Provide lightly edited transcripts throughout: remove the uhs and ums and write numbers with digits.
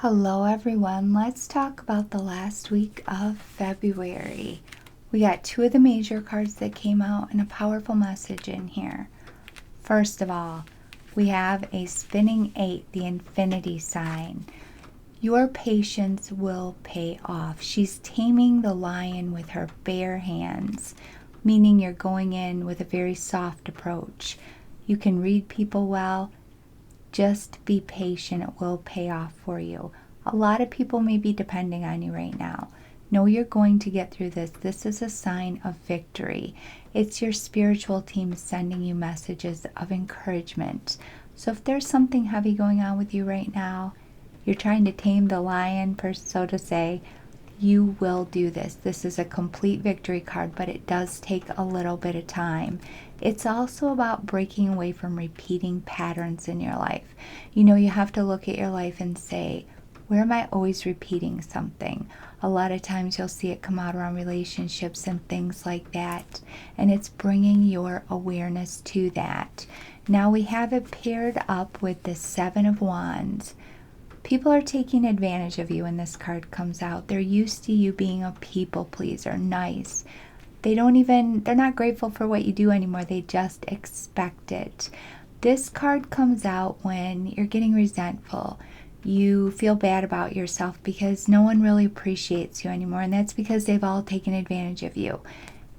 Hello everyone, let's talk about the last week of February. We got two of the major cards that came out and a powerful message in here. First of all, we have a spinning 8, the infinity sign. Your patience will pay off. She's taming the lion with her bare hands, meaning you're going in with a very soft approach. You can read people well. Just be patient. It will pay off for you. A lot of people may be depending on you right now. Know you're going to get through this. This is a sign of victory. It's your spiritual team sending you messages of encouragement. So if there's something heavy going on with you right now, you're trying to tame the lion, so to say, you will do this. This is a complete victory card, but it does take a little bit of time. It's also about breaking away from repeating patterns in your life. You have to look at your life and say, where am I always repeating something? A lot of times you'll see it come out around relationships and things like that. And it's bringing your awareness to that. Now we have it paired up with the 7 of Wands. People are taking advantage of you when this card comes out. They're used to you being a people pleaser, nice. They're not grateful for what you do anymore. They just expect it. This card comes out when you're getting resentful. You feel bad about yourself because no one really appreciates you anymore. And that's because they've all taken advantage of you.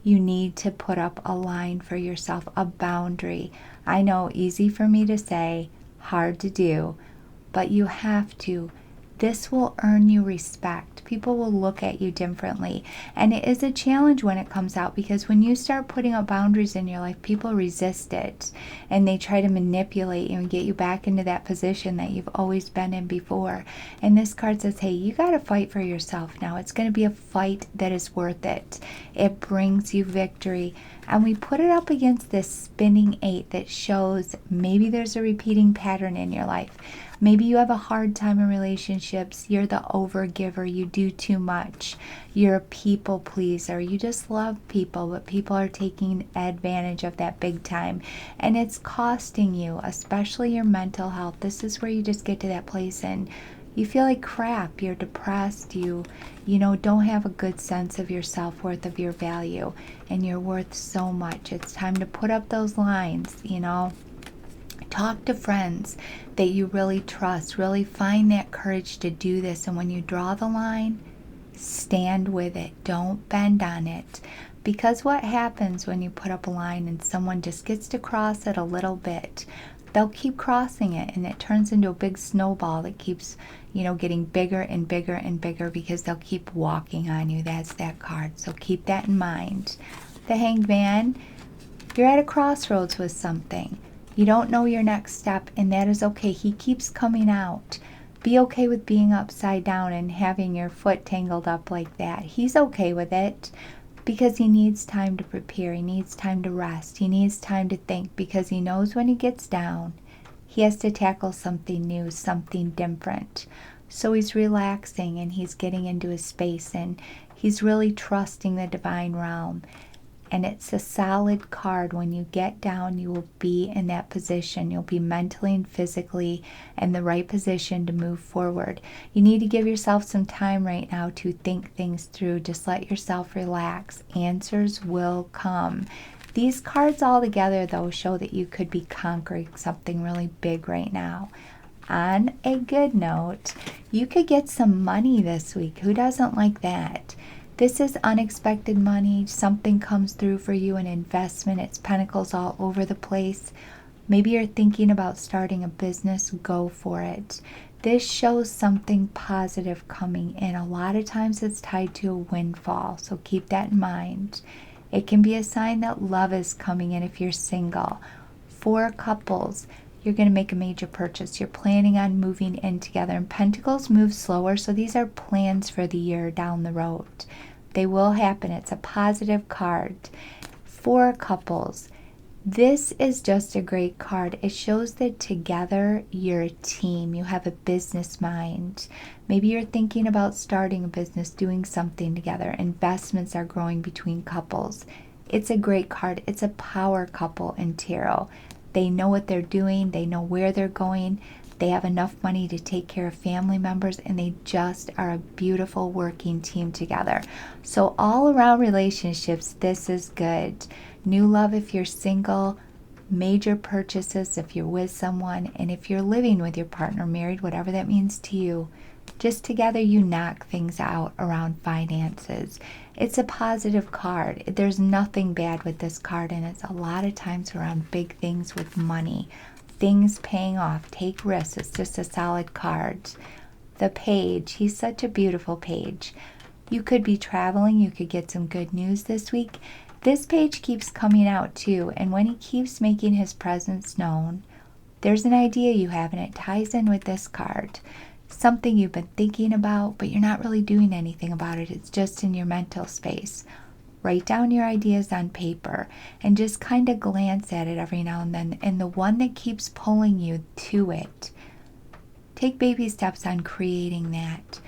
You need to put up a line for yourself, a boundary. I know, easy for me to say, hard to do. But you have to. This will earn you respect. People will look at you differently. And it is a challenge when it comes out because when you start putting up boundaries in your life, people resist it. And they try to manipulate you and get you back into that position that you've always been in before. And this card says, hey, you got to fight for yourself now. It's going to be a fight that is worth it. It brings you victory. And we put it up against this spinning 8 that shows maybe there's a repeating pattern in your life. Maybe you have a hard time in relationships. You're the overgiver. You do too much. You're a people pleaser. You just love people, but people are taking advantage of that big time. And it's costing you, especially your mental health. This is where you just get to that place and you feel like crap. You're depressed. You don't have a good sense of your self-worth, of your value, and you're worth so much. It's time to put up those lines, Talk to friends that you really trust. Really find that courage to do this. And when you draw the line, stand with it. Don't bend on it. Because what happens when you put up a line and someone just gets to cross it a little bit, they'll keep crossing it and it turns into a big snowball that keeps, getting bigger and bigger and bigger because they'll keep walking on you. That's that card. So keep that in mind. The Hanged Man, you're at a crossroads with something. You don't know your next step, and that is okay. He keeps coming out. Be okay with being upside down and having your foot tangled up like that. He's okay with it because he needs time to prepare. He needs time to rest. He needs time to think because he knows when he gets down, he has to tackle something new, something different. So he's relaxing and he's getting into his space and he's really trusting the divine realm. And it's a solid card. When you get down, you will be in that position. You'll be mentally and physically in the right position to move forward. You need to give yourself some time right now to think things through. Just let yourself relax. Answers will come. These cards all together, though, show that you could be conquering something really big right now. On a good note, you could get some money this week. Who doesn't like that? This is unexpected money. Something comes through for you, an investment. It's pentacles all over the place. Maybe you're thinking about starting a business. Go for it. This shows something positive coming in. A lot of times it's tied to a windfall, so keep that in mind. It can be a sign that love is coming in if you're single. For couples, you're going to make a major purchase. You're planning on moving in together. And pentacles move slower, so these are plans for the year down the road. They will happen. It's a positive card. For couples, this is just a great card. It shows that together you're a team. You have a business mind. Maybe you're thinking about starting a business, doing something together. Investments are growing between couples. It's a great card. It's a power couple in tarot. They know what they're doing. They know where they're going. They have enough money to take care of family members, and they just are a beautiful working team together. So all around relationships, this is good. New love if you're single, major purchases if you're with someone, and if you're living with your partner, married, whatever that means to you, just together you knock things out around finances. It's a positive card. There's nothing bad with this card, and it's a lot of times around big things with money. Things paying off, take risks. It's just a solid card. The page, he's such a beautiful page. You could be traveling, you could get some good news this week. This page keeps coming out too, and when he keeps making his presence known, there's an idea you have, and it ties in with this card. Something you've been thinking about, but you're not really doing anything about it. It's just in your mental space. Write down your ideas on paper and just kind of glance at it every now and then. And the one that keeps pulling you to it, take baby steps on creating that.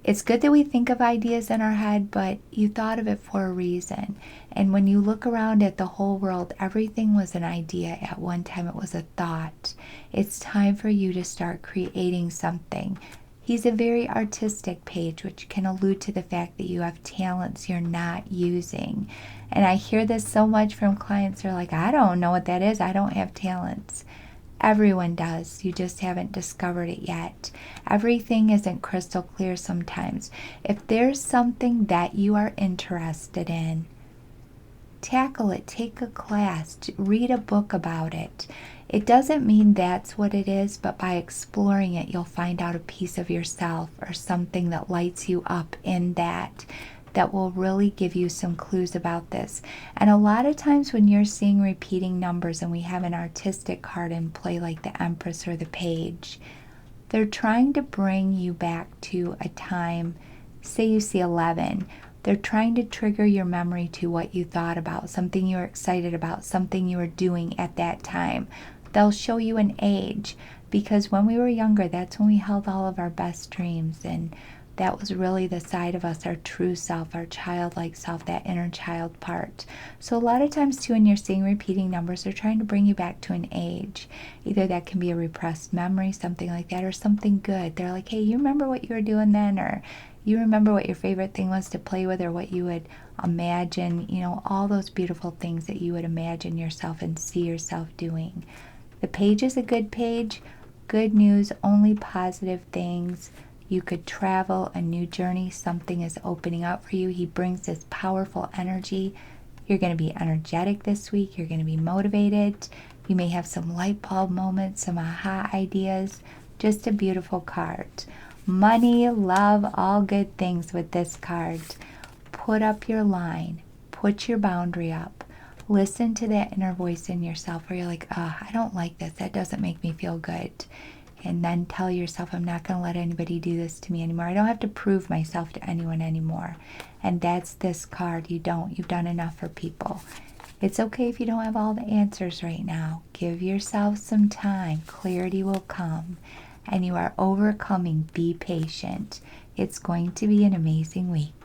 It's good that we think of ideas in our head, but you thought of it for a reason. And when you look around at the whole world, everything was an idea at one time. It was a thought. It's time for you to start creating something. He's a very artistic page, which can allude to the fact that you have talents you're not using. And I hear this so much from clients who are like, I don't know what that is. I don't have talents. Everyone does. You just haven't discovered it yet. Everything isn't crystal clear sometimes. If there's something that you are interested in, tackle it. Take a class. Read a book about it. It doesn't mean that's what it is, but by exploring it, you'll find out a piece of yourself or something that lights you up in that will really give you some clues about this. And a lot of times when you're seeing repeating numbers and we have an artistic card in play like the Empress or the Page, they're trying to bring you back to a time, say you see 11, they're trying to trigger your memory to what you thought about, something you were excited about, something you were doing at that time. They'll show you an age, because when we were younger, that's when we held all of our best dreams, and that was really the side of us, our true self, our childlike self, that inner child part. So a lot of times too, when you're seeing repeating numbers, they're trying to bring you back to an age. Either that can be a repressed memory, something like that, or something good. They're like, hey, you remember what you were doing then? Or you remember what your favorite thing was to play with, or what you would imagine, all those beautiful things that you would imagine yourself and see yourself doing. The page is a good page. Good news, only positive things. You could travel, a new journey, something is opening up for you. He brings this powerful energy. You're going to be energetic this week. You're going to be motivated. You may have some light bulb moments, some aha ideas. Just a beautiful card. Money, love, all good things with this card. Put up your line. Put your boundary up. Listen to that inner voice in yourself where you're like, I don't like this. That doesn't make me feel good. And then tell yourself, I'm not going to let anybody do this to me anymore. I don't have to prove myself to anyone anymore. And that's this card. You don't. You've done enough for people. It's okay if you don't have all the answers right now. Give yourself some time. Clarity will come. And you are overcoming. Be patient. It's going to be an amazing week.